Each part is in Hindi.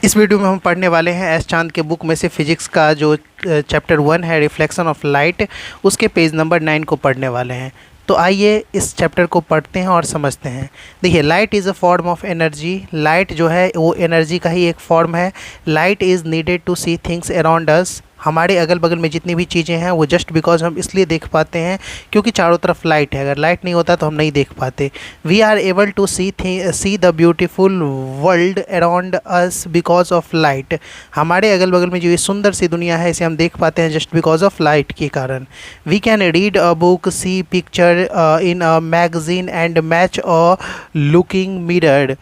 इस वीडियो में हम पढ़ने वाले हैं एस चांद के बुक में से फिजिक्स का जो चैप्टर 1 है रिफ्लेक्शन ऑफ लाइट, उसके पेज नंबर 9 को पढ़ने वाले हैं। तो आइए इस चैप्टर को पढ़ते हैं और समझते हैं। देखिए, light is a form of energy. Light जो है वो एनर्जी का ही एक फॉर्म है। Light is needed to see things around us. हमारे अगल बगल में जितनी भी चीज़ें हैं वो जस्ट बिकॉज हम इसलिए देख पाते हैं क्योंकि चारों तरफ लाइट है। अगर लाइट नहीं होता तो हम नहीं देख पाते। We are able to see the beautiful world around us because of light. हमारे अगल बगल में जो ये सुंदर सी दुनिया है इसे हम देख पाते हैं जस्ट बिकॉज ऑफ लाइट के कारण। We can read a book, see picture in a magazine and match a looking mirror.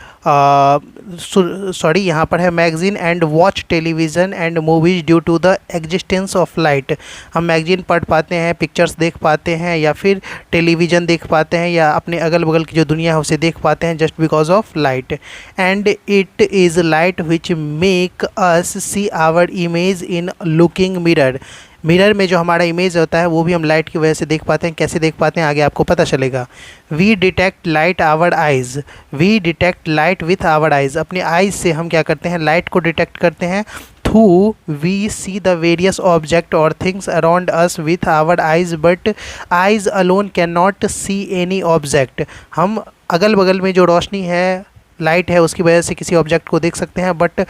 Sorry, यहाँ पर है magazine and watch television and movies due to the existence of light. हम मैगजीन पढ़ पाते हैं, पिक्चर्स देख पाते हैं, या फिर टेलीविज़न देख पाते हैं, या अपने अगल बगल की जो दुनिया है उसे देख पाते हैं just because of light. And it is light which make us see our image in looking mirror. Mirror में जो हमारा इमेज होता है वो भी हम लाइट की वजह से देख पाते हैं। कैसे देख पाते हैं आगे आपको पता चलेगा। We detect light our eyes. We detect light with our eyes. अपने आइज़ से हम क्या करते हैं, लाइट को डिटेक्ट करते हैं। Through we see the various object और things around us with our eyes, but eyes alone can not see any object. हम अगल बगल में जो रोशनी है, लाइट है, उसकी वजह से किसी ऑब्जेक्ट को देख सकते हैं, बट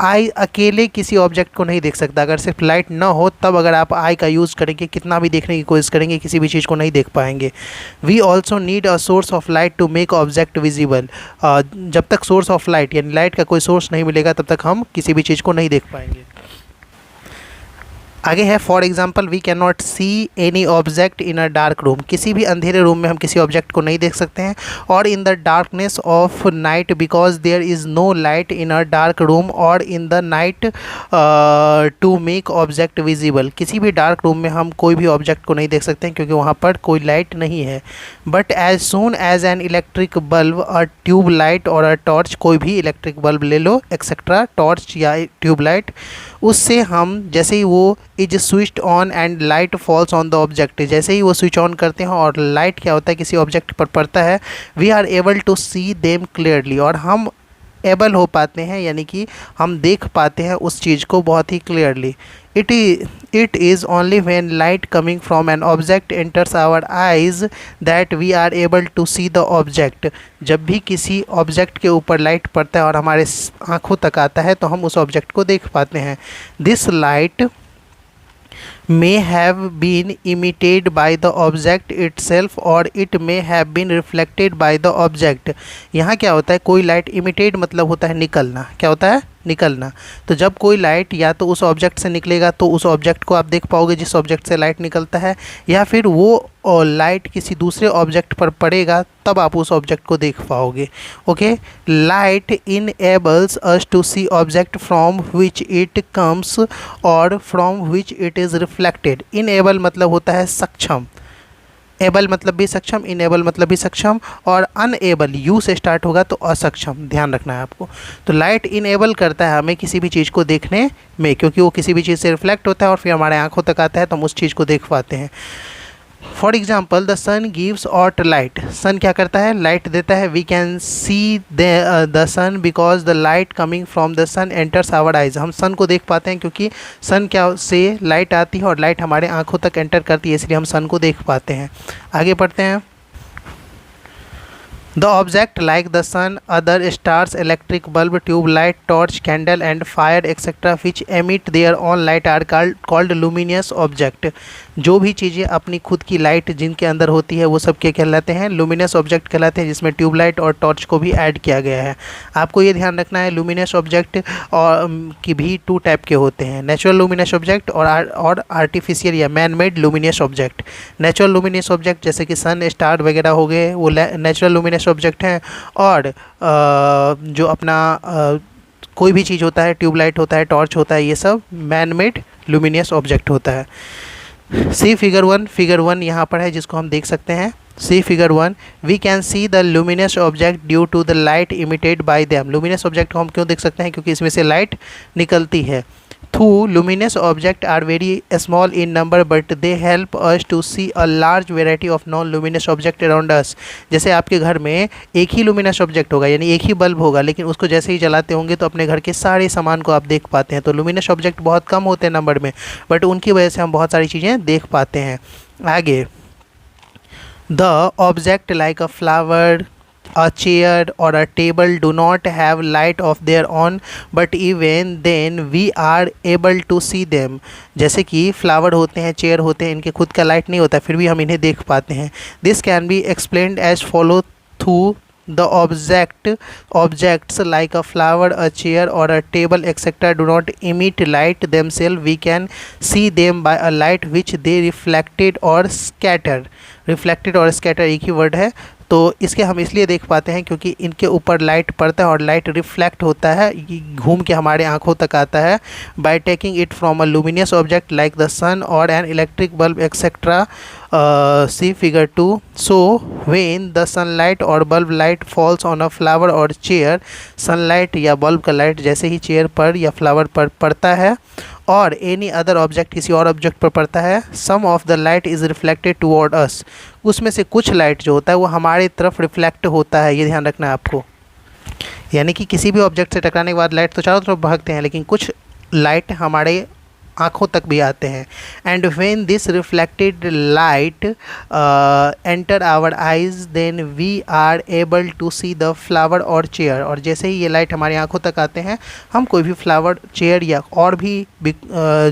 आई अकेले किसी ऑब्जेक्ट को नहीं देख सकता। अगर सिर्फ लाइट ना हो तब अगर आप आई का यूज़ करेंगे, कितना भी देखने की कोशिश करेंगे, किसी भी चीज़ को नहीं देख पाएंगे। We also need a source of light to make object visible. जब तक सोर्स ऑफ लाइट यानी लाइट का कोई सोर्स नहीं मिलेगा तब तक हम किसी भी चीज़ को नहीं देख पाएंगे। आगे है for example we can not see any object in a dark room. किसी भी अंधेरे रूम में हम किसी ऑब्जेक्ट को नहीं देख सकते हैं। और in the darkness of night because there is no light in a dark room और in the night to make object visible. किसी भी डार्क रूम में हम कोई भी ऑब्जेक्ट को नहीं देख सकते हैं क्योंकि वहाँ पर कोई लाइट नहीं है। But as soon as an electric bulb, a tube light और अ टॉर्च, कोई भी इलेक्ट्रिक बल्ब ले लो एक्सेट्रा, टॉर्च या ट्यूब लाइट, उससे हम जैसे ही वो is switched on and light falls on the object, जैसे ही वो स्विच ऑन करते हैं और लाइट क्या होता है किसी ऑब्जेक्ट पर पड़ता है, we are able to see them clearly. और हम एबल हो पाते हैं यानी कि हम देख पाते हैं उस चीज़ को बहुत ही clearly. It is only when light coming from an object enters our eyes that we are able to see the object. जब भी किसी ऑब्जेक्ट के ऊपर लाइट पड़ता है और हमारे आँखों तक आता है तो हम उस ऑब्जेक्ट को देख पाते हैं। This light may have been emitted by the object itself or it may have been reflected by the object। यहाँ क्या होता है, कोई लाइट इमिटेड मतलब होता है निकलना। क्या होता है, निकलना। तो जब कोई लाइट या तो उस ऑब्जेक्ट से निकलेगा तो उस ऑब्जेक्ट को आप देख पाओगे जिस ऑब्जेक्ट से लाइट निकलता है, या फिर वो लाइट किसी दूसरे ऑब्जेक्ट पर पड़ेगा तब आप उस ऑब्जेक्ट को देख पाओगे। Okay, light enables us to see object from which it comes और from which it is reflected. Enable मतलब होता है सक्षम, एबल मतलब भी सक्षम, इनेबल मतलब भी सक्षम, और अनएबल यू से स्टार्ट होगा तो असक्षम, ध्यान रखना है आपको। तो लाइट इनेबल करता है हमें किसी भी चीज़ को देखने में क्योंकि वो किसी भी चीज़ से रिफ्लेक्ट होता है और फिर हमारे आंखों तक आता है तो हम उस चीज़ को देख पाते हैं। For example the sun gives out light. Sun क्या करता है, लाइट देता है। We can see the sun because the light coming from the sun enters our eyes. हम सन को देख पाते हैं क्योंकि सन क्या से लाइट आती है और लाइट हमारे आंखों तक एंटर करती है, इसलिए हम सन को देख पाते हैं। आगे पढ़ते हैं। The object like the sun, other stars, electric bulb, tube light, torch, candle and fire etcetera which emit their own light are called luminous object. जो भी चीज़ें अपनी खुद की लाइट जिनके अंदर होती है वो सब क्या कहलाते हैं, लुमिनस ऑब्जेक्ट कहलाते हैं, जिसमें ट्यूबलाइट और टॉर्च को भी ऐड किया गया है। आपको ये ध्यान रखना है लुमिनस ऑब्जेक्ट और की भी 2 टाइप के होते हैं, नेचुरल लुमिनस ऑब्जेक्ट और आर्टिफिशियल या man made luminous object. Natural luminous object जैसे कि सन, स्टार वगैरह हो गए वो नेचुरल लुमिनस ऑब्जेक्ट हैं, और जो अपना कोई भी चीज़ होता है, ट्यूबलाइट होता है, टॉर्च होता है, ये सब मैन मेड लुमिनियस ऑब्जेक्ट होता है। सी फिगर 1 यहाँ पर है जिसको हम देख सकते हैं। See figure 1, we can see the luminous object due to the light emitted by them. Luminous object को हम क्यों देख सकते हैं, क्योंकि इसमें से लाइट निकलती है। Through luminous objects are very small in number but they help us to see a large variety of non-luminous objects around us। जैसे आपके घर में एक ही luminous object होगा, यानी एक ही बल्ब होगा, लेकिन उसको जैसे ही जलाते होंगे तो अपने घर के सारे सामान को आप देख पाते हैं। तो luminous object बहुत कम होते हैं नंबर में, बट उनकी वजह से हम बहुत सारी चीज़ें देख पाते हैं। आगे, the object like a flower, a chair or a table do not have light of their own but even then we are able to see them। जैसे कि फ्लावर होते हैं, चेयर होते हैं, इनके खुद का लाइट नहीं होता, फिर भी हम इन्हें देख पाते हैं। This can be explained as follow through the objects like a flower, a chair or a table etc do not emit light themselves, we can see them by a light which they reflected or scatter। reflected और scatter एक ही वर्ड है, तो इसके हम इसलिए देख पाते हैं क्योंकि इनके ऊपर लाइट पड़ता है और लाइट रिफ्लेक्ट होता है, घूम के हमारे आँखों तक आता है। By taking it from a luminous object like the sun और an electric bulb etcetera, see figure 2। So when the sunlight और bulb light falls on a flower और चेयर, सनलाइट या बल्ब का लाइट जैसे ही चेयर पर या फ्लावर पर पड़ता है और एनी अदर ऑब्जेक्ट, किसी और ऑब्जेक्ट पर पड़ता है, some of the light is reflected toward us. उसमें से कुछ लाइट जो होता है वो हमारे तरफ रिफ्लेक्ट होता है, ये ध्यान रखना है आपको। यानी कि किसी भी ऑब्जेक्ट से टकराने के बाद लाइट तो चारों तरफ भागते हैं, लेकिन कुछ लाइट हमारे आँखों तक भी आते हैं। And when this reflected light enter our eyes then we are able to see the flower और चेयर। और जैसे ही ये लाइट हमारी आँखों तक आते हैं, हम कोई भी फ्लावर, चेयर या और भी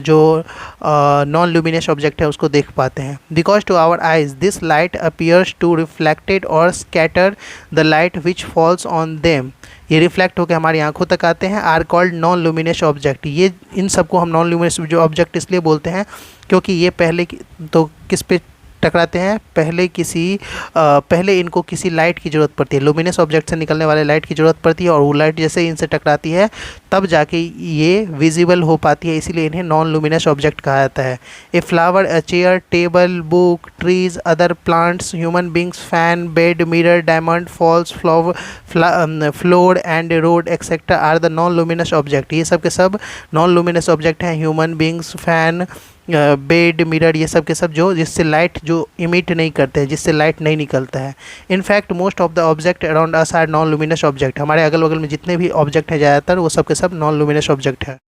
जो नॉन ल्यूमिनस ऑब्जेक्ट है उसको देख पाते हैं। Because to our eyes this light appears to reflected और scatter the light which falls on them. ये रिफ्लेक्ट होकर हमारी आंखों तक आते हैं, are called non luminous object. ये इन सबको हम नॉन लुमिनस जो ऑब्जेक्ट इसलिए बोलते हैं क्योंकि ये पहले तो किस पे टकराते हैं, पहले इनको किसी लाइट की ज़रूरत पड़ती है, लुमिनस ऑब्जेक्ट से निकलने वाले लाइट की ज़रूरत पड़ती है, और वो लाइट जैसे ही इनसे टकराती है तब जाके ये विजिबल हो पाती है, इसीलिए इन्हें नॉन लुमिनस ऑब्जेक्ट कहा जाता है। A flower, a chair, table, book, trees, other plants, human beings, fan, bed, mirror, diamond, falls, floor and road etcetera are the non luminous object. ये सब के सब नॉन लुमिनस ऑब्जेक्ट हैं। Human beings, fan, bed, mirror, ये सब के सब जो जिससे लाइट जो इमिट नहीं करते हैं, जिससे लाइट नहीं निकलता है। In fact most of the object around us are non luminous object. हमारे अगल बगल में जितने भी ऑब्जेक्ट हैं ज़्यादातर वो सब के सब नॉन लुमिनस ऑब्जेक्ट है।